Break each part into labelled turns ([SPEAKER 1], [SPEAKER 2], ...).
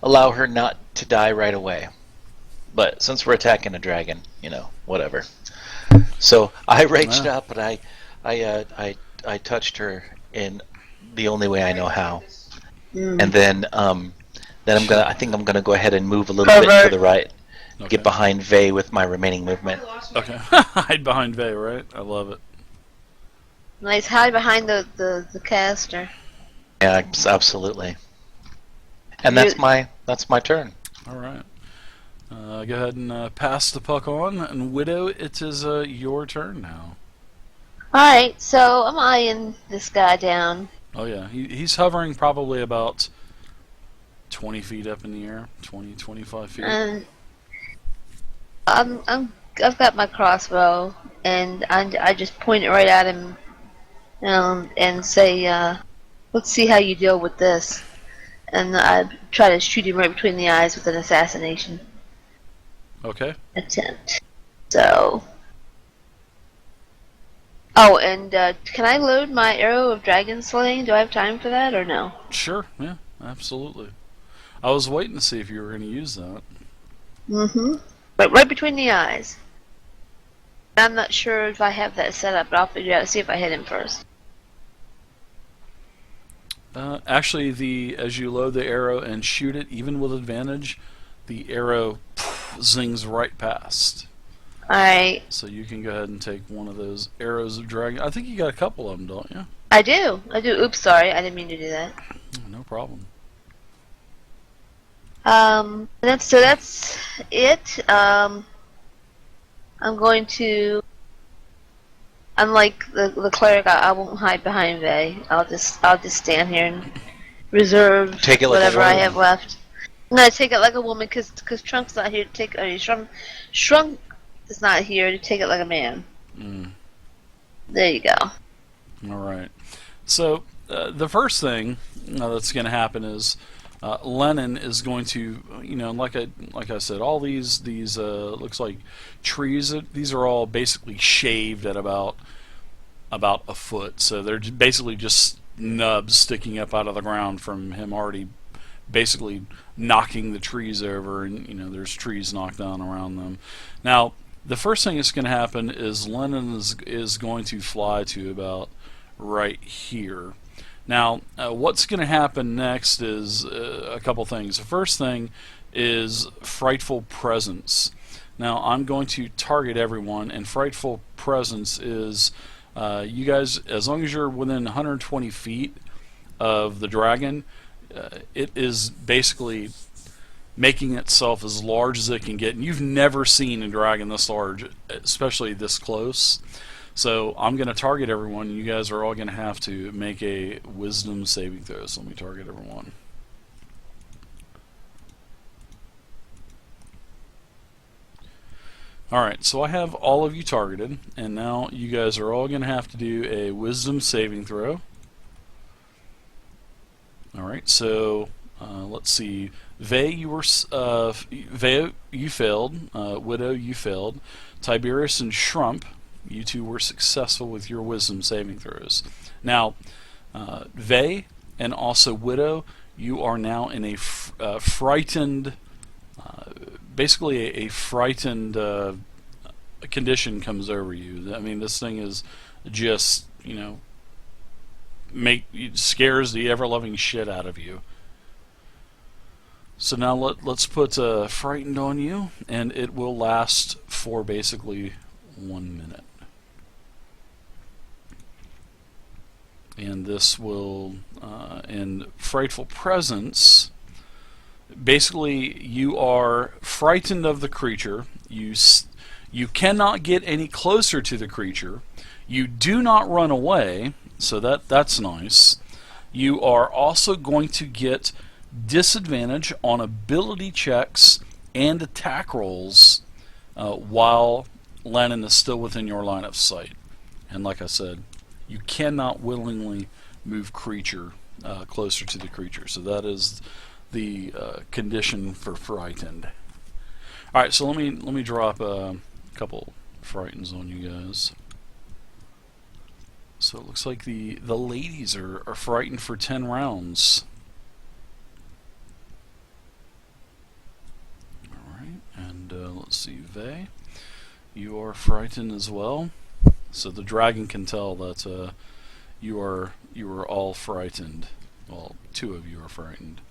[SPEAKER 1] allow her not to die right away. But since we're attacking a dragon, whatever. So I reached
[SPEAKER 2] Yeah.
[SPEAKER 1] up and I touched her in the only way I know how, and then I think I'm gonna go ahead and move a little bit to
[SPEAKER 3] Pervert.
[SPEAKER 1] the right, get
[SPEAKER 2] Okay.
[SPEAKER 1] behind Vey with my remaining movement.
[SPEAKER 2] Okay. Hide behind Vey, right? I love it.
[SPEAKER 3] Nice, hide behind the caster.
[SPEAKER 1] Yeah, absolutely. And
[SPEAKER 3] You,
[SPEAKER 1] that's my turn.
[SPEAKER 2] All right. Go ahead and pass the puck on, and Widow, it is your turn now.
[SPEAKER 3] Alright, so I'm eyeing this guy down.
[SPEAKER 2] Oh yeah, he's hovering probably about 20 feet up in the air, 20, 25 feet.
[SPEAKER 3] And I've got my crossbow, and I just point it right at him, and say, let's see how you deal with this. And I try to shoot him right between the eyes with an assassination
[SPEAKER 2] Okay.
[SPEAKER 3] attempt. So, oh, and can I load my arrow of dragon slaying? Do I have time for that or no?
[SPEAKER 2] Sure. Yeah. Absolutely. I was waiting to see if you were going to use that.
[SPEAKER 3] Mm-hmm. But right between the eyes. I'm not sure if I have that set up, but I'll figure out. See if I hit him first.
[SPEAKER 2] Actually, as you load the arrow and shoot it, even with advantage, the arrow zings right past.
[SPEAKER 3] Alright.
[SPEAKER 2] So you can go ahead and take one of those arrows of dragon. I think you got a couple of them, don't you?
[SPEAKER 3] I do. Oops, sorry. I didn't mean to do that.
[SPEAKER 2] No problem.
[SPEAKER 3] That's it. I'm going to. Unlike the cleric, I won't hide behind Vey. I'll just stand here and reserve
[SPEAKER 1] Take it like
[SPEAKER 3] whatever
[SPEAKER 1] a
[SPEAKER 3] I
[SPEAKER 1] woman.
[SPEAKER 3] have left. No, take it like a woman, cause Trunk's not here to take. Shrunk is not here to take it like a man.
[SPEAKER 2] Mm.
[SPEAKER 3] There you go.
[SPEAKER 2] All right. So the first thing that's going to happen is Lennon is going to, like I said, all these looks like trees. These are all basically shaved at about a foot. So they're basically just nubs sticking up out of the ground from him already basically knocking the trees over, and there's trees knocked down around them. Now, the first thing that's going to happen is Lennon is going to fly to about right here. Now, what's going to happen next is a couple things. The first thing is Frightful Presence. Now, I'm going to target everyone, and Frightful Presence is you guys, as long as you're within 120 feet of the dragon, it is basically making itself as large as it can get. And you've never seen a dragon this large, especially this close. So I'm going to target everyone. You guys are all going to have to make a wisdom saving throw. So let me target everyone. Alright, so I have all of you targeted, and now you guys are all going to have to do a wisdom saving throw. Alright, so let's see. Vey, you failed. Widow, you failed. Tiberius and Shrump, you two were successful with your wisdom saving throws. Now, Vey and also Widow, you are now in a frightened, basically a frightened condition comes over you. I mean, this thing is just, scares the ever-loving shit out of you. So now let's put frightened on you, and it will last for basically 1 minute. And this will, in Frightful Presence, basically you are frightened of the creature. You cannot get any closer to the creature. You do not run away, so that's nice. You are also going to get disadvantage on ability checks and attack rolls while Lennon is still within your line of sight. And like I said, you cannot willingly move creature closer to the creature. So that is the condition for frightened. All right, so let me drop a couple frightens on you guys. So it looks like the ladies are frightened for 10 rounds. see, Thay, you are frightened as well. So the dragon can tell that you are all frightened. Well, two of you are frightened.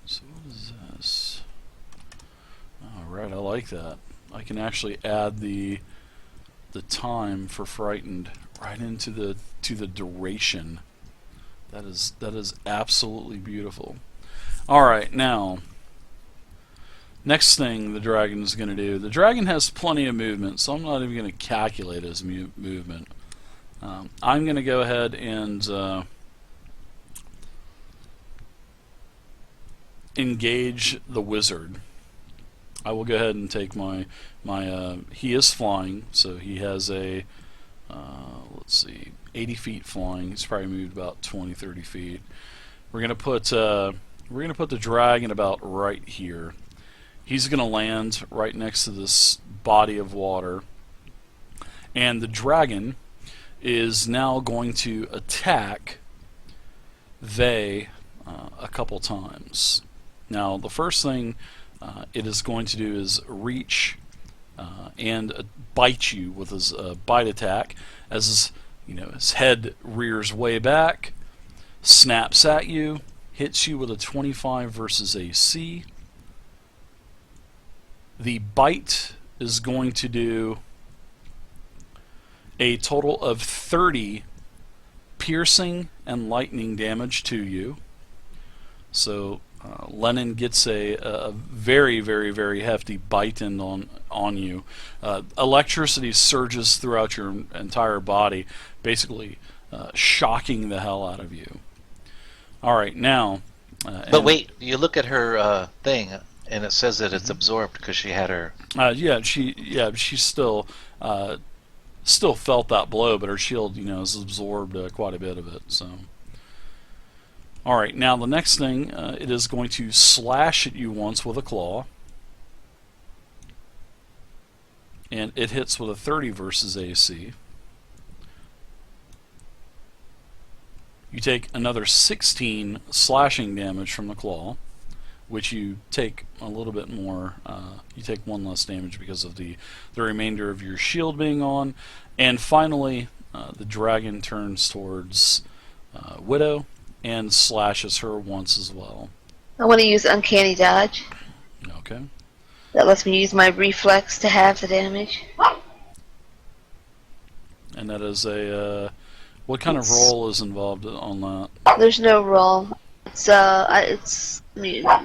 [SPEAKER 2] So what is this? Alright, I like that. I can actually add the time for frightened right into the duration. That is absolutely beautiful. Alright, now next thing the dragon is going to do. The dragon has plenty of movement, so I'm not even going to calculate his movement. I'm going to go ahead and engage the wizard. I will go ahead and take my he is flying, so he has a let's see, 80 feet flying. He's probably moved about 20-30 feet. We're gonna put the dragon about right here. He's gonna land right next to this body of water, and the dragon is now going to attack Thay a couple times. Now, the first thing it is going to do is reach and bite you with his bite attack, as his head rears way back, snaps at you, hits you with a 25 versus AC. The bite is going to do a total of 30 piercing and lightning damage to you. So Lennon gets a very, very, very hefty bite in on you. Electricity surges throughout your entire body, basically shocking the hell out of you. All right, now.
[SPEAKER 1] But wait, you look at her thing, and it says that it's absorbed because she had her.
[SPEAKER 2] She still felt that blow, but her shield, has absorbed quite a bit of it. So. All right, now the next thing, it is going to slash at you once with a claw, and it hits with a 30 versus AC. You take another 16 slashing damage from the claw, which you take a little bit more. You take one less damage because of the remainder of your shield being on, and finally, the dragon turns towards Widow and slashes her once as well.
[SPEAKER 3] I want to use Uncanny Dodge.
[SPEAKER 2] Okay.
[SPEAKER 3] That lets me use my reflex to halve the damage.
[SPEAKER 2] And that is a what kind of roll is involved on that?
[SPEAKER 3] There's no roll. It's let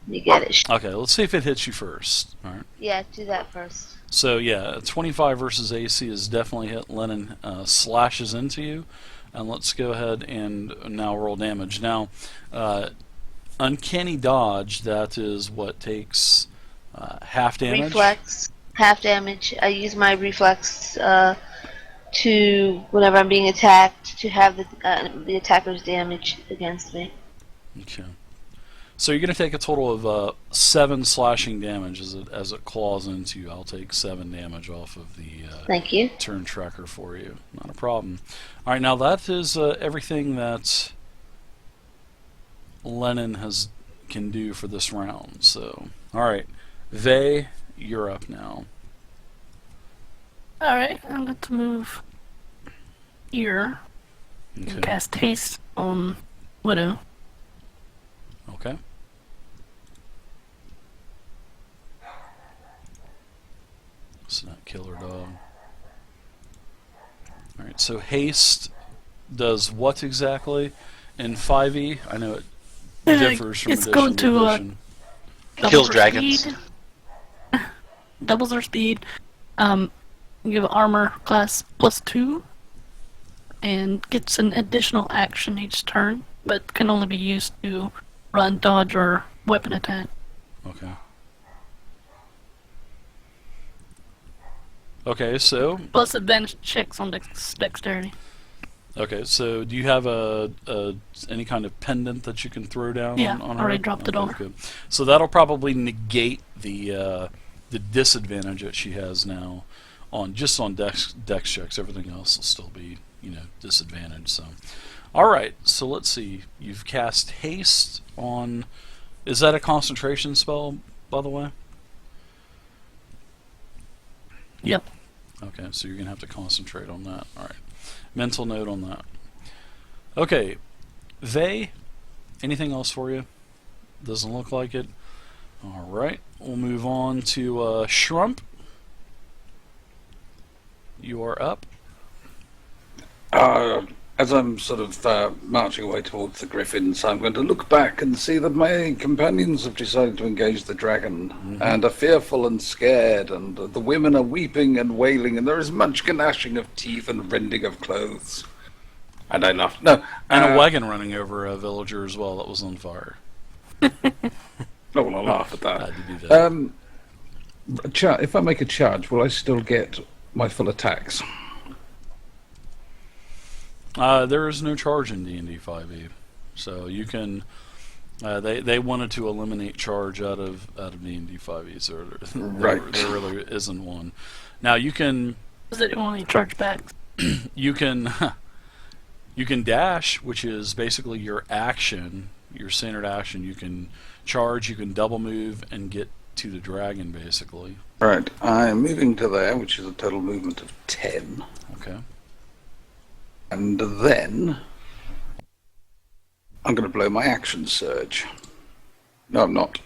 [SPEAKER 3] me get it.
[SPEAKER 2] Okay, let's see if it hits you first. All right.
[SPEAKER 3] Yeah, do that first.
[SPEAKER 2] So yeah, 25 versus AC is definitely hit. Lennon slashes into you. And let's go ahead and now roll damage. Now, Uncanny Dodge, that is what takes half damage?
[SPEAKER 3] Reflex, half damage. I use my reflex to, whenever I'm being attacked, to have the attacker's damage against me.
[SPEAKER 2] Okay. So you're going to take a total of 7 slashing damage as it claws into you. I'll take 7 damage off of the
[SPEAKER 3] Thank you.
[SPEAKER 2] turn tracker for you. Not a problem. All right, now that is everything that Lennon can do for this round. So, all right, Thay, you're up now.
[SPEAKER 4] All right, I'm going to move here and cast haste on Widow.
[SPEAKER 2] Okay. It's not killer dog. Alright, so haste does what exactly in 5e? I know it differs from
[SPEAKER 4] it's
[SPEAKER 2] edition
[SPEAKER 4] going
[SPEAKER 2] to
[SPEAKER 4] to
[SPEAKER 2] edition.
[SPEAKER 1] Kills dragons.
[SPEAKER 4] Speed. Doubles our speed. You give armor class +2 and gets an additional action each turn, but can only be used to run, dodge, or weapon attack.
[SPEAKER 2] Okay. Okay, so
[SPEAKER 4] Plus advantage checks on dexterity.
[SPEAKER 2] okay, so do you have any kind of pendant that you can throw down
[SPEAKER 4] Yeah,
[SPEAKER 2] on her?
[SPEAKER 4] already dropped it on her.
[SPEAKER 2] Good. So that'll probably negate the disadvantage that she has now on dex checks. Everything else will still be disadvantage. So, All right, so let's see. You've cast haste on. Is that a concentration spell, by the way?
[SPEAKER 4] Yep.
[SPEAKER 2] Okay, so you're gonna have to concentrate on that. All right, mental note on that. Okay, Vey, anything else for you? Doesn't look like it. All right, we'll move on to Shrump. You are up.
[SPEAKER 5] As I'm sort of marching away towards the griffins, I'm going to look back and see that my companions have decided to engage the dragon, and are fearful and scared, and the women are weeping and wailing, and there is much gnashing of teeth and rending of clothes. And I laughed. No,
[SPEAKER 2] And a wagon running over a villager as well that was on fire.
[SPEAKER 5] no, well, I'll laugh at that.
[SPEAKER 2] I had to do that.
[SPEAKER 5] If I make a charge, will I still get my full attacks?
[SPEAKER 2] There is no charge in D&D 5e, so you can. They wanted to eliminate charge out of D&D 5e, so
[SPEAKER 5] Right.
[SPEAKER 2] there really isn't one. Now you can
[SPEAKER 4] Does it only charge back?
[SPEAKER 2] you can dash, which is basically your action, your standard action. You can charge, you can double move, and get to the dragon basically.
[SPEAKER 5] Right, I'm moving to there, which is a total movement of 10.
[SPEAKER 2] Okay.
[SPEAKER 5] And then I'm going to blow my action surge. No, I'm not.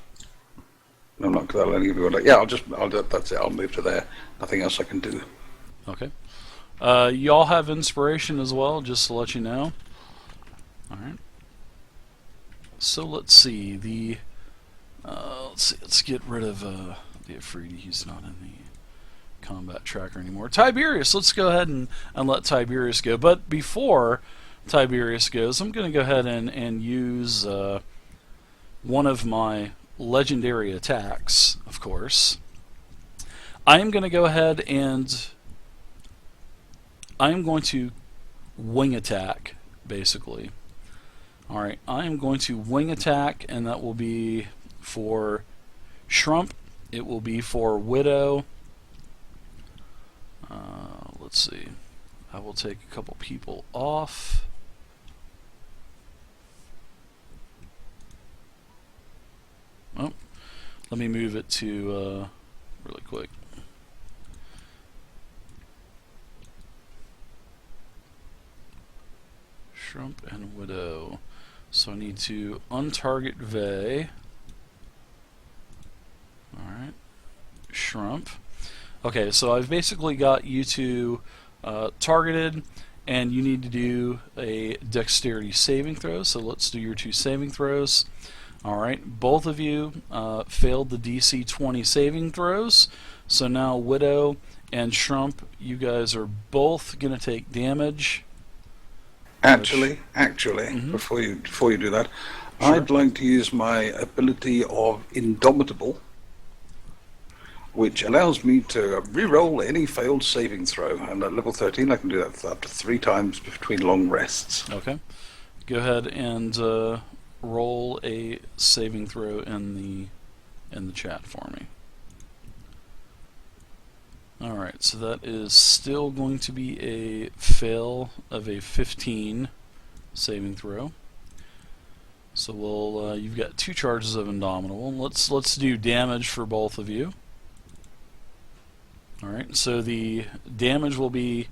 [SPEAKER 5] No, I'm not, because I'll only give you one. Yeah, that's it. I'll move to there. Nothing else I can do.
[SPEAKER 2] Okay. Y'all have inspiration as well, just to let you know. All right. So let's see let's get rid of the Afridi. He's not in the combat tracker anymore. Tiberius, let's go ahead and let Tiberius go. But before Tiberius goes, I'm going to go ahead and use one of my legendary attacks, of course. I am going to go ahead and I am going to wing attack, basically. Alright, I am going to wing attack, and that will be for Shrump. It will be for Widow. Let's see. I will take a couple people off. Oh, let me move it to really quick. Shrump and Widow. So I need to untarget Vey. Alright. Shrump. Okay, so I've basically got you two targeted, and you need to do a dexterity saving throw. So let's do your 2 saving throws. Alright, both of you failed the DC 20 saving throws. So now Widow and Shrump, you guys are both going to take damage.
[SPEAKER 5] Actually, before you do that,
[SPEAKER 2] Sure.
[SPEAKER 5] I'd like to use my ability of Indomitable, which allows me to re-roll any failed saving throw. And at level 13, I can do that up to 3 times between long rests.
[SPEAKER 2] Okay. Go ahead and roll a saving throw in the chat for me. Alright, so that is still going to be a fail of a 15 saving throw. So we'll you've got 2 charges of Indomitable. Let's do damage for both of you. Alright, so the damage will be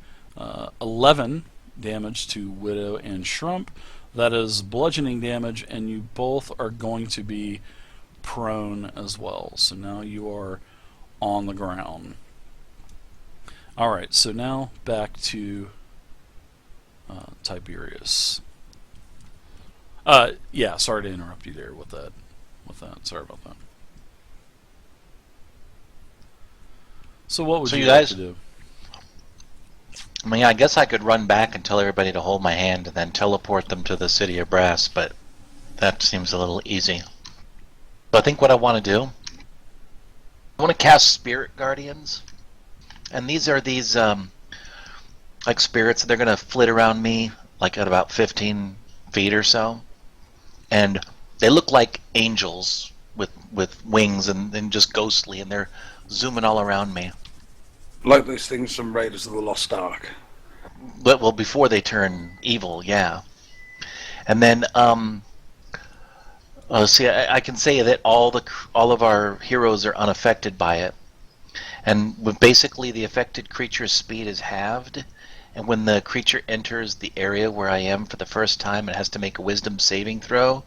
[SPEAKER 2] 11 damage to Widow and Shrump. That is bludgeoning damage, and you both are going to be prone as well. So now you are on the ground. Alright, so now back to Tiberius. Yeah, sorry to interrupt you there with that. Sorry about that. So what would
[SPEAKER 1] So
[SPEAKER 2] you
[SPEAKER 1] you
[SPEAKER 2] like
[SPEAKER 1] guys-
[SPEAKER 2] to do?
[SPEAKER 1] I mean, I guess I could run back and tell everybody to hold my hand and then teleport them to the City of Brass, but that seems a little easy. So I think what I want to do, I want to cast Spirit Guardians. And these are like spirits. They're going to flit around me like at about 15 feet or so. And they look like angels with wings and just ghostly, and they're zooming all around me.
[SPEAKER 5] Like those things from Raiders of the Lost Ark.
[SPEAKER 1] But, well, before they turn evil, yeah. And then see, I can say that all of our heroes are unaffected by it, and basically the affected creature's speed is halved. And when the creature enters the area where I am for the first time, it has to make a Wisdom saving throw,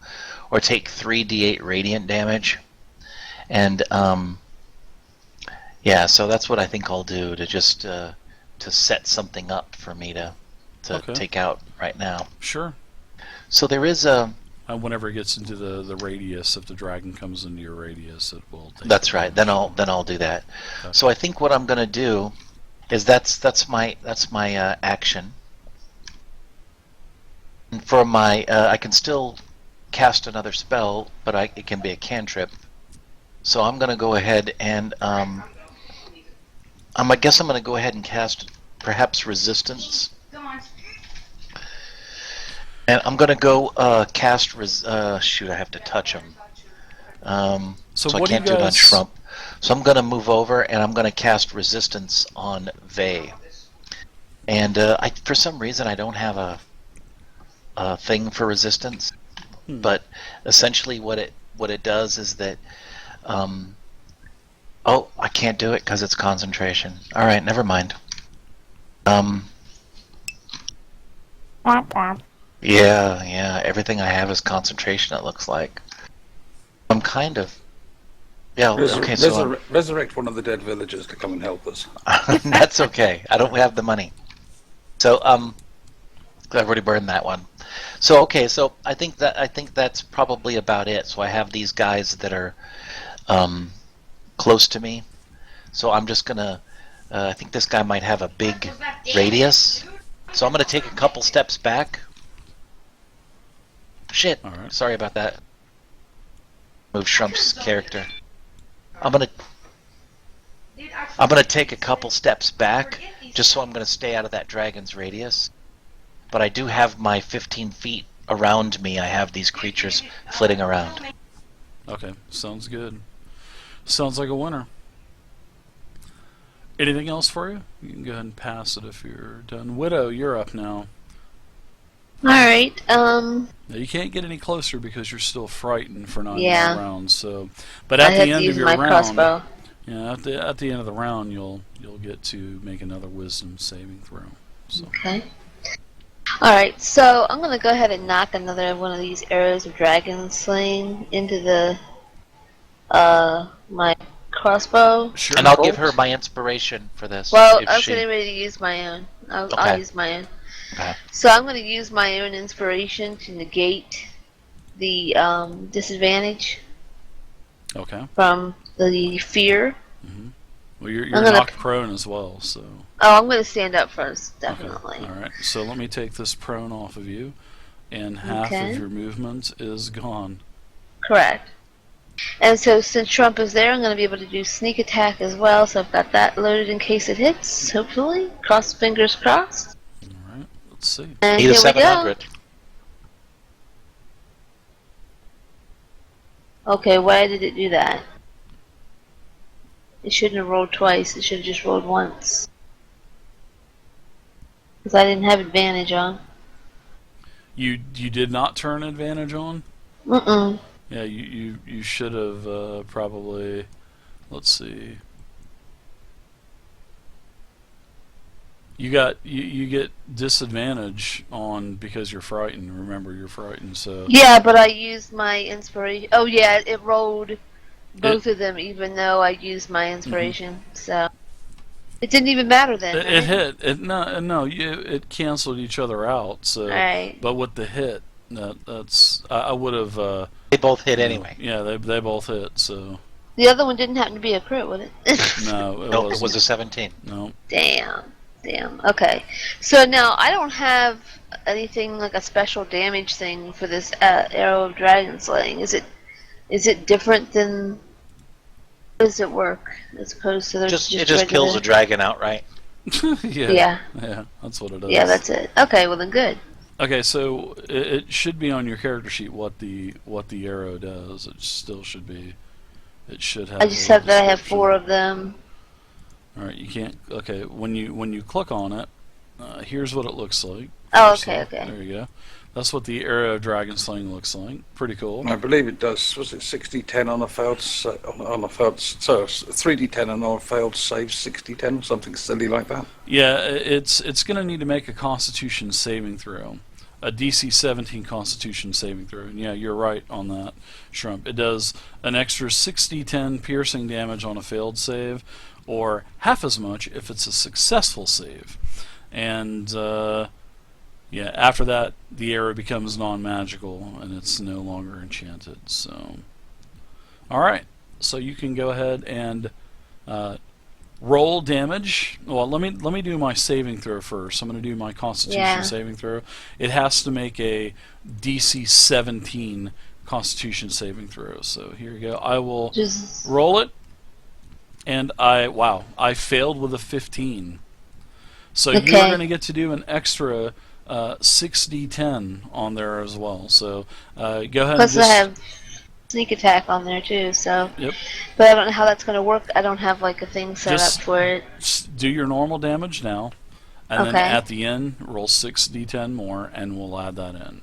[SPEAKER 1] or take 3d8 radiant damage. And yeah, so that's what I think I'll do to just to set something up for me to
[SPEAKER 2] Okay.
[SPEAKER 1] take out right now.
[SPEAKER 2] Sure.
[SPEAKER 1] So there is a.
[SPEAKER 2] Whenever it gets into the radius, if the dragon comes into your radius, it will take
[SPEAKER 1] That's
[SPEAKER 2] it.
[SPEAKER 1] right. Then I'll do that.
[SPEAKER 2] Okay.
[SPEAKER 1] So I think what I'm gonna do is that's my action. And for my I can still cast another spell, but it can be a cantrip. So I'm gonna go ahead and I guess I'm gonna go ahead and cast perhaps resistance. And I'm gonna go cast shoot, I have to touch him.
[SPEAKER 2] So
[SPEAKER 1] I
[SPEAKER 2] what do you
[SPEAKER 1] can't do it on
[SPEAKER 2] guys-
[SPEAKER 1] Shrump. So I'm gonna move over and I'm gonna cast resistance on Thay. And for some reason I don't have a thing for resistance, but essentially what it does is that oh, I can't do it because it's concentration. All right, never mind.
[SPEAKER 4] Womp womp.
[SPEAKER 1] Yeah, everything I have is concentration, it looks like. I'm kind of... Yeah, okay, so...
[SPEAKER 5] Resurrect one of the dead villagers to come and help us.
[SPEAKER 1] That's okay. I don't have the money. So, I've already burned that one. So, okay, so I think that's probably about it. So I have these guys that are close to me. So I'm just gonna... I think this guy might have a big radius. So I'm gonna take a couple steps back. Shit.
[SPEAKER 2] All right.
[SPEAKER 1] Sorry about that. Move Shrump's character. I'm gonna take a couple steps back, just so I'm gonna stay out of that dragon's radius. But I do have my 15 feet around me. I have these creatures flitting around.
[SPEAKER 2] Okay, sounds good. Sounds like a winner. Anything else for you? You can go ahead and pass it if you're done. Widow, you're up now.
[SPEAKER 3] Alright,
[SPEAKER 2] Now, you can't get any closer because you're still frightened for 9
[SPEAKER 3] Yeah.
[SPEAKER 2] more rounds. So, but
[SPEAKER 3] I
[SPEAKER 2] at
[SPEAKER 3] have
[SPEAKER 2] the
[SPEAKER 3] to
[SPEAKER 2] end
[SPEAKER 3] use
[SPEAKER 2] of your
[SPEAKER 3] my
[SPEAKER 2] round,
[SPEAKER 3] crossbow.
[SPEAKER 2] yeah, at the end of the round, you'll get to make another Wisdom saving throw. So,
[SPEAKER 3] Okay. Alright, so I'm gonna go ahead and knock another one of these arrows of dragon slaying into the my crossbow.
[SPEAKER 2] sure.
[SPEAKER 1] And I'll
[SPEAKER 3] Bolt.
[SPEAKER 1] give her my inspiration for this.
[SPEAKER 3] Well,
[SPEAKER 1] if
[SPEAKER 3] I was
[SPEAKER 1] she-
[SPEAKER 3] getting ready to use my own. I'll
[SPEAKER 1] Okay.
[SPEAKER 3] use my own.
[SPEAKER 1] Okay.
[SPEAKER 3] So I'm going to use my own inspiration to negate the disadvantage
[SPEAKER 2] Okay.
[SPEAKER 3] from the fear.
[SPEAKER 2] Well, you're
[SPEAKER 3] I'm gonna-
[SPEAKER 2] knocked prone as well, so.
[SPEAKER 3] Oh, I'm going to stand up first,
[SPEAKER 2] Okay.
[SPEAKER 3] definitely.
[SPEAKER 2] All right. So let me take this prone off of you, and half
[SPEAKER 3] Okay.
[SPEAKER 2] of your movement is gone.
[SPEAKER 3] Correct. And so since Trump is there, I'm going to be able to do sneak attack as well. So I've got that loaded in case it hits, hopefully. Cross fingers crossed.
[SPEAKER 2] All right. Let's see.
[SPEAKER 3] And
[SPEAKER 1] Need
[SPEAKER 3] here
[SPEAKER 1] a
[SPEAKER 3] we go.
[SPEAKER 1] 700.
[SPEAKER 3] Okay, why did it do that? It shouldn't have rolled twice. It should have just rolled once. Because I didn't have advantage on.
[SPEAKER 2] You did not turn advantage on.
[SPEAKER 3] Mm-mm.
[SPEAKER 2] Yeah, you should have probably. Let's see. You get disadvantage on because you're frightened. Remember, you're frightened. So
[SPEAKER 3] Yeah, but I used my inspiration. Oh yeah, it rolled both of them, even though I used my inspiration. So it didn't even matter then.
[SPEAKER 2] it
[SPEAKER 3] right?
[SPEAKER 2] hit. It canceled each other out. So,
[SPEAKER 3] Right.
[SPEAKER 2] but with the hit, that's I would have.
[SPEAKER 1] They both hit anyway.
[SPEAKER 2] Yeah, they both hit. So
[SPEAKER 3] The other one didn't happen to be a crit, was it?
[SPEAKER 2] no, it
[SPEAKER 1] Nope,
[SPEAKER 2] wasn't.
[SPEAKER 1] it was a 17.
[SPEAKER 2] No.
[SPEAKER 3] Damn. Okay. So now I don't have anything like a special damage thing for this arrow of dragon slaying. Is it different than? How does it work as opposed to the
[SPEAKER 1] It just kills a dragon outright.
[SPEAKER 2] Yeah, that's what it is.
[SPEAKER 3] Yeah, that's it. Okay, well then good.
[SPEAKER 2] Okay, so it should be on your character sheet what the arrow does. It still should be. It should have.
[SPEAKER 3] I just
[SPEAKER 2] a
[SPEAKER 3] have that I have
[SPEAKER 2] description.
[SPEAKER 3] 4 of them.
[SPEAKER 2] All right, you can't. Okay, when you click on it, here's what it looks like.
[SPEAKER 3] Oh,
[SPEAKER 2] First
[SPEAKER 3] okay,
[SPEAKER 2] off,
[SPEAKER 3] okay.
[SPEAKER 2] There you go. That's what the arrow dragon sling looks like. Pretty cool.
[SPEAKER 5] I believe it does. Was it 60-10 on a failed on a failed? So 3d10 and on a failed save 60-10, something silly like that.
[SPEAKER 2] Yeah, it's going to need to make a Constitution saving throw, a DC 17 Constitution saving throw. And yeah, you're right on that, Shrimp. It does an extra 60-10 piercing damage on a failed save, or half as much if it's a successful save. And yeah, after that, the arrow becomes non-magical and it's no longer enchanted. So, all right. So you can go ahead and roll damage. Well, let me do my saving throw first. I'm going to do my Constitution saving throw. It has to make a DC 17 Constitution saving throw. So here we go. I will roll it, and I failed with a 15. So
[SPEAKER 3] Okay.
[SPEAKER 2] you're going to get to do an extra 6d10 on there as well. So go ahead
[SPEAKER 3] Plus,
[SPEAKER 2] and just...
[SPEAKER 3] I have sneak attack on there too. So,
[SPEAKER 2] Yep.
[SPEAKER 3] but I don't know how that's going to work. I don't have like a thing set
[SPEAKER 2] Just
[SPEAKER 3] up for it.
[SPEAKER 2] do your normal damage now, and then
[SPEAKER 3] Okay.
[SPEAKER 2] at the end roll 6d10 more, and we'll add that in.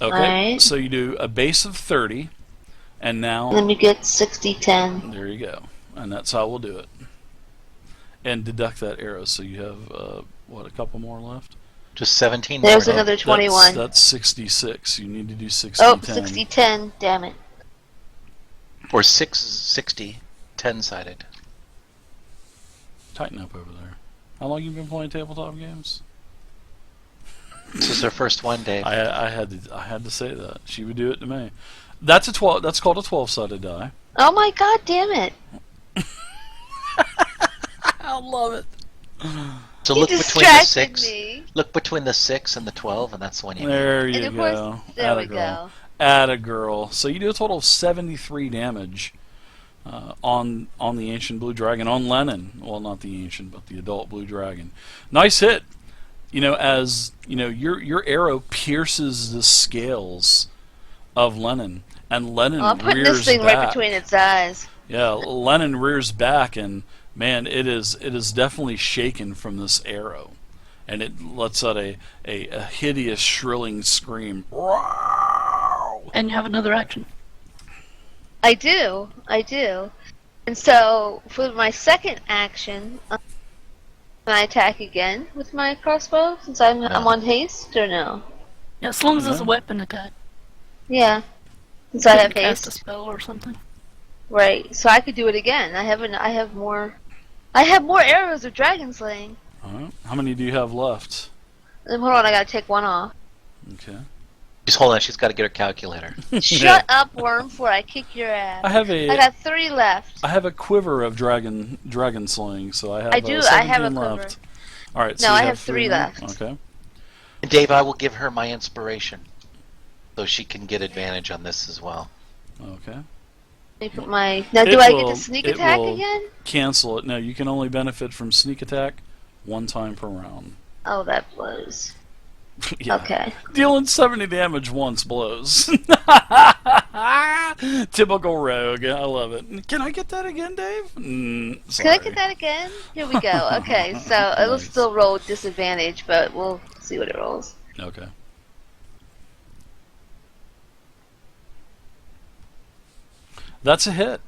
[SPEAKER 2] Okay.
[SPEAKER 3] Alright.
[SPEAKER 2] So you do a base of 30, and now
[SPEAKER 3] Let me get 60-10.
[SPEAKER 2] there you go, and that's how we'll do it. And deduct that arrow, so you have what, a couple more left?
[SPEAKER 1] Just 17
[SPEAKER 3] There's
[SPEAKER 1] more.
[SPEAKER 3] another 21.
[SPEAKER 2] That's 66. You need to do 60-10.
[SPEAKER 3] Oh, 60-10. Damn it.
[SPEAKER 1] Or 60, 10-sided.
[SPEAKER 2] Tighten up over there. How long you been playing tabletop games?
[SPEAKER 1] This is her first one, Dave.
[SPEAKER 2] I had to say that. She would do it to me. That's a 12. That's called a 12-sided die.
[SPEAKER 3] Oh my god, damn it.
[SPEAKER 2] I love it.
[SPEAKER 1] So
[SPEAKER 3] You
[SPEAKER 1] look between the
[SPEAKER 3] distracted
[SPEAKER 1] 6.
[SPEAKER 3] me.
[SPEAKER 1] Look between the 6 and the 12, and that's the one you need.
[SPEAKER 2] There
[SPEAKER 3] And
[SPEAKER 2] you
[SPEAKER 3] of course,
[SPEAKER 2] go.
[SPEAKER 3] there we
[SPEAKER 2] Atta
[SPEAKER 3] go.
[SPEAKER 2] girl. Atta girl. So you do a total of 73 damage on the ancient blue dragon, on Lennon. Well, not the ancient, but the adult blue dragon. Nice hit. You know, as you know, your arrow pierces the scales of Lennon, and Lennon
[SPEAKER 3] I'm putting
[SPEAKER 2] rears
[SPEAKER 3] this thing
[SPEAKER 2] back.
[SPEAKER 3] right between its eyes.
[SPEAKER 2] Yeah, Lennon rears back, and man, it is definitely shaken from this arrow, and it lets out a hideous shrilling scream.
[SPEAKER 4] And you have another action.
[SPEAKER 3] I do. And so, for my second action, can I attack again with my crossbow since I'm on haste, or no?
[SPEAKER 4] Yeah, as long as it's a
[SPEAKER 2] Yeah.
[SPEAKER 4] weapon attack.
[SPEAKER 3] Yeah, since I have
[SPEAKER 4] Cast a
[SPEAKER 3] haste.
[SPEAKER 4] spell or something.
[SPEAKER 3] Right, so I could do it again. I have more arrows of dragon slaying.
[SPEAKER 2] All right. How many do you have left?
[SPEAKER 3] Hold on, I gotta take one off.
[SPEAKER 2] Okay.
[SPEAKER 1] Just hold on, she's got to get her calculator.
[SPEAKER 3] Shut up, worm, before I kick your ass.
[SPEAKER 2] I have
[SPEAKER 3] I
[SPEAKER 2] a
[SPEAKER 3] got 3 left.
[SPEAKER 2] I have a quiver of dragon slaying, so I have
[SPEAKER 3] I do,
[SPEAKER 2] 17
[SPEAKER 3] I have a quiver.
[SPEAKER 2] left. All right. So
[SPEAKER 3] No,
[SPEAKER 2] you
[SPEAKER 3] I have 3
[SPEAKER 2] more?
[SPEAKER 3] left.
[SPEAKER 2] Okay.
[SPEAKER 1] And Dave, I will give her my inspiration, so she can get advantage on this as well.
[SPEAKER 2] Okay.
[SPEAKER 3] Let me put my. Now,
[SPEAKER 2] It
[SPEAKER 3] do I get
[SPEAKER 2] will-
[SPEAKER 3] to sneak
[SPEAKER 2] it
[SPEAKER 3] attack
[SPEAKER 2] will-
[SPEAKER 3] again?
[SPEAKER 2] Cancel it. No, you can only benefit from sneak attack one time per round.
[SPEAKER 3] Oh, that blows.
[SPEAKER 2] Yeah.
[SPEAKER 3] Okay.
[SPEAKER 2] Dealing 70 damage once blows. Typical rogue. I love it. Can I get that again, Dave?
[SPEAKER 3] Can
[SPEAKER 2] Sorry.
[SPEAKER 3] I get that again? Here we go. Okay, so it'll
[SPEAKER 2] Nice.
[SPEAKER 3] still roll disadvantage, but we'll see what it rolls.
[SPEAKER 2] Okay. That's a hit.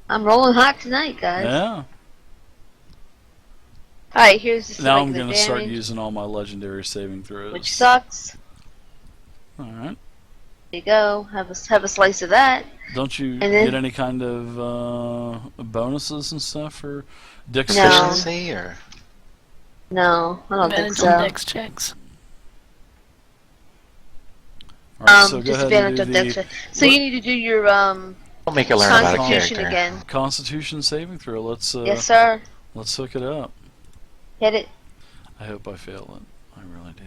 [SPEAKER 3] I'm rolling hot tonight, guys.
[SPEAKER 2] Yeah.
[SPEAKER 3] Alright, here's just
[SPEAKER 2] Now I'm
[SPEAKER 3] regular
[SPEAKER 2] going to start
[SPEAKER 3] damage,
[SPEAKER 2] using all my legendary saving throws.
[SPEAKER 3] which sucks.
[SPEAKER 2] All right.
[SPEAKER 3] There you go. Have a slice of that.
[SPEAKER 2] Don't you
[SPEAKER 3] And then-
[SPEAKER 2] get any kind of bonuses and stuff for Dick's
[SPEAKER 3] No.
[SPEAKER 1] Efficiency, or
[SPEAKER 3] No, I don't think
[SPEAKER 4] Advantage on
[SPEAKER 3] so.
[SPEAKER 4] dex checks.
[SPEAKER 2] All right, so go ahead
[SPEAKER 3] Disadvantage
[SPEAKER 2] and do
[SPEAKER 3] on
[SPEAKER 2] the
[SPEAKER 3] dex check. So you need to do your
[SPEAKER 1] I'll make her learn about a
[SPEAKER 3] Constitution
[SPEAKER 1] character.
[SPEAKER 3] again.
[SPEAKER 2] Constitution saving throw. Let's
[SPEAKER 3] Yes, sir.
[SPEAKER 2] let's hook it up.
[SPEAKER 3] Hit it.
[SPEAKER 2] I hope I fail it. I really do.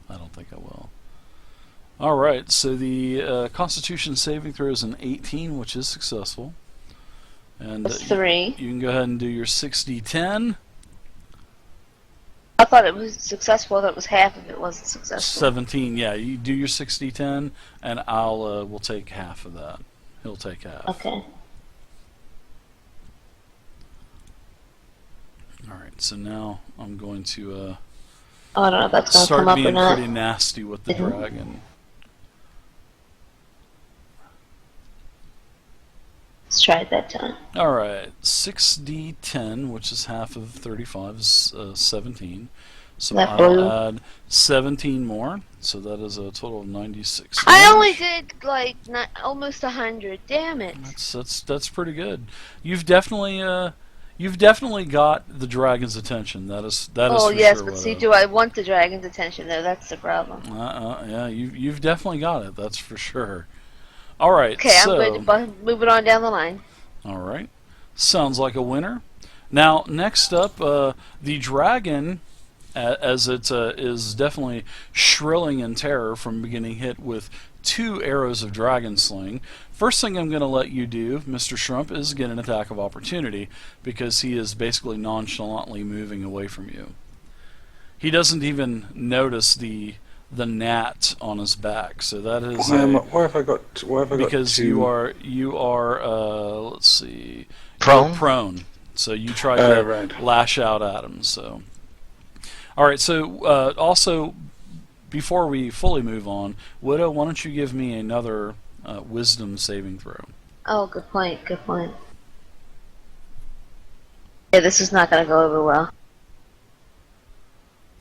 [SPEAKER 2] I don't think I will. All right, so the Constitution saving throw is an 18, which is successful. And
[SPEAKER 3] That's 3.
[SPEAKER 2] you can go ahead and do your 60-10.
[SPEAKER 3] I thought it was successful. I thought it was half of it wasn't successful.
[SPEAKER 2] 17, yeah. You do your 60-10, and we'll take half of that. He'll take half.
[SPEAKER 3] Okay.
[SPEAKER 2] All right, so now I'm going to
[SPEAKER 3] Oh, I don't know if that's gonna
[SPEAKER 2] start
[SPEAKER 3] come up or
[SPEAKER 2] being
[SPEAKER 3] not.
[SPEAKER 2] pretty nasty with the
[SPEAKER 3] Mhm.
[SPEAKER 2] dragon.
[SPEAKER 3] Let's try it that time.
[SPEAKER 2] All right, 6d10, which is half of 35, is 17. So
[SPEAKER 3] That
[SPEAKER 2] I'll
[SPEAKER 3] blue.
[SPEAKER 2] add 17 more. So that is a total of 96.
[SPEAKER 3] I
[SPEAKER 2] damage.
[SPEAKER 3] only did like not almost 100. Damn it.
[SPEAKER 2] That's pretty good. You've definitely got the dragon's attention. That is
[SPEAKER 3] Oh
[SPEAKER 2] for
[SPEAKER 3] yes,
[SPEAKER 2] sure.
[SPEAKER 3] but see,
[SPEAKER 2] Widow.
[SPEAKER 3] do I want the dragon's attention though? That's the problem.
[SPEAKER 2] Yeah, you've definitely got it. That's for sure. All right,
[SPEAKER 3] Okay, I'm
[SPEAKER 2] so
[SPEAKER 3] going to move it on down the line.
[SPEAKER 2] all right, sounds like a winner. Now next up, the dragon, as it is definitely shrilling in terror from beginning hit with 2 arrows of dragon sling. First thing I'm going to let you do, Mr. Shrimp, is get an attack of opportunity because he is basically nonchalantly moving away from you. He doesn't even notice the gnat on his back, so that is
[SPEAKER 5] Why have I got? Why have I
[SPEAKER 2] because
[SPEAKER 5] got two?
[SPEAKER 2] you are let's see,
[SPEAKER 1] Prone?
[SPEAKER 2] you're prone. So you try to
[SPEAKER 5] Right.
[SPEAKER 2] lash out at him. So all right. So also, before we fully move on, Widow, why don't you give me another wisdom saving throw?
[SPEAKER 3] Oh, good point. Good point. Yeah, this is not going to go over well.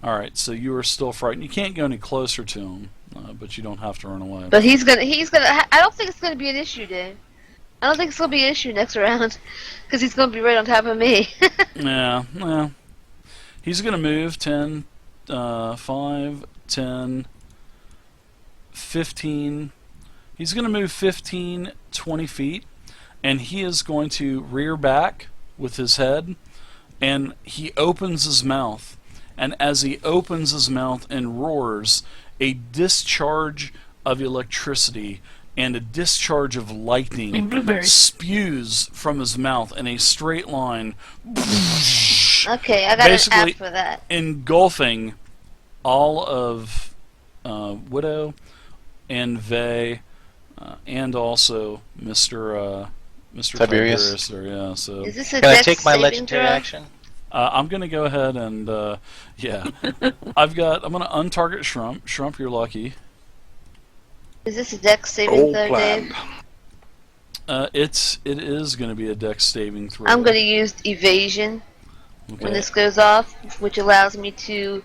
[SPEAKER 2] All right. So you are still frightened. You can't go any closer to him, but you don't have to run away.
[SPEAKER 3] But he's gonna. I don't think it's gonna be an issue, Dave. I don't think it's gonna be an issue next round, because he's gonna be right on top of me.
[SPEAKER 2] Yeah. Well, he's going to move 10, 5, 10, 15. He's going to move 15, 20 feet, and he is going to rear back with his head, and he opens his mouth. And as he opens his mouth and roars, a discharge of electricity and a discharge of
[SPEAKER 4] And
[SPEAKER 2] lightning
[SPEAKER 4] blueberries.
[SPEAKER 2] spews from his mouth in a straight line,
[SPEAKER 3] Okay, I got an
[SPEAKER 2] Basically-
[SPEAKER 3] app for that.
[SPEAKER 2] engulfing all of Widow and Vey, and also Mr.
[SPEAKER 1] Tiberius.
[SPEAKER 2] there, yeah. So
[SPEAKER 3] Is this a
[SPEAKER 1] Can I
[SPEAKER 3] dex
[SPEAKER 1] take my
[SPEAKER 3] saving
[SPEAKER 1] legendary
[SPEAKER 3] throw?
[SPEAKER 1] action?
[SPEAKER 2] I'm gonna go ahead and yeah, I'm gonna untarget Shrimp. Shrimp, you're lucky.
[SPEAKER 3] Is this a dex saving
[SPEAKER 5] All
[SPEAKER 3] throw,
[SPEAKER 5] planned.
[SPEAKER 3] Dave?
[SPEAKER 2] It is gonna be a dex saving throw.
[SPEAKER 3] I'm gonna use evasion when
[SPEAKER 2] Okay.
[SPEAKER 3] this goes off, which allows me to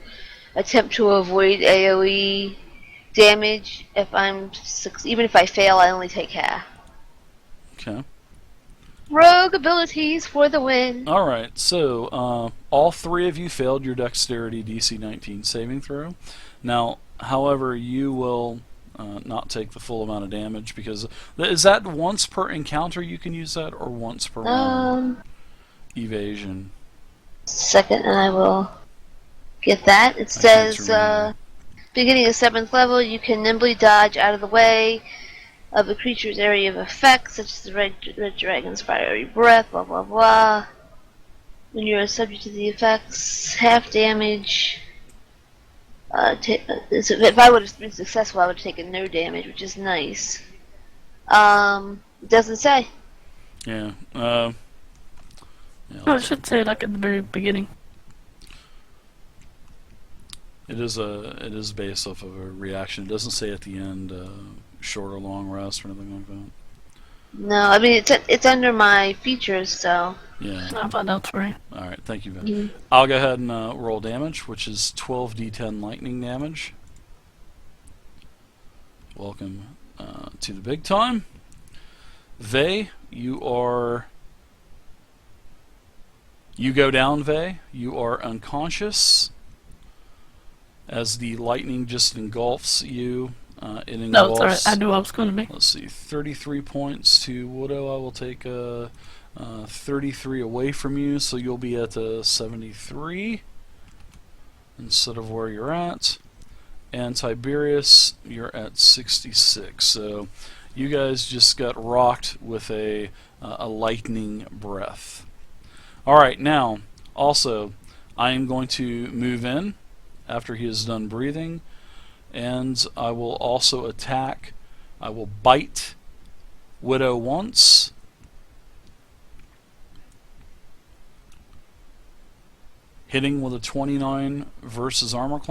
[SPEAKER 3] attempt to avoid AOE damage. Even if I fail, I only take half.
[SPEAKER 2] Okay.
[SPEAKER 3] Rogue abilities for the win.
[SPEAKER 2] All right. So all 3 of you failed your dexterity DC 19 saving throw. Now, however, you will not take the full amount of damage because is that once per encounter you can use that, or once per round? Evasion.
[SPEAKER 3] Second, and I will get that. It
[SPEAKER 2] can't
[SPEAKER 3] says,
[SPEAKER 2] remember.
[SPEAKER 3] beginning of 7th level, you can nimbly dodge out of the way of the creature's area of effect, such as the red dragon's fiery breath, blah blah blah. When you are subject to the effects, half damage. If I would have been successful, I would have taken no damage, which is nice. It doesn't say.
[SPEAKER 2] Yeah. Yeah,
[SPEAKER 4] Oh, it should say like at the very beginning.
[SPEAKER 2] it is based off of a reaction. It doesn't say at the end short or long rest or anything like that.
[SPEAKER 3] No, I mean it's under my features, so.
[SPEAKER 2] Yeah.
[SPEAKER 4] I'll find out for you.
[SPEAKER 2] All right. Thank you, Ben.
[SPEAKER 3] Mhm.
[SPEAKER 2] I'll go ahead and roll damage, which is 12d10 lightning damage. Welcome to the big time. Vey, you go down, Vey. You are unconscious as the lightning just engulfs you. It engulfs.
[SPEAKER 4] No, it's alright. I knew I was going to be.
[SPEAKER 2] Let's see, 33 points to Widow. I will take 33 away from you, so you'll be at 73 instead of where you're at. And Tiberius, you're at 66. So you guys just got rocked with a lightning breath. All right, now also I am going to move in after he is done breathing, and I will also attack. I will bite Widow once. Hitting with a 29 versus armor class.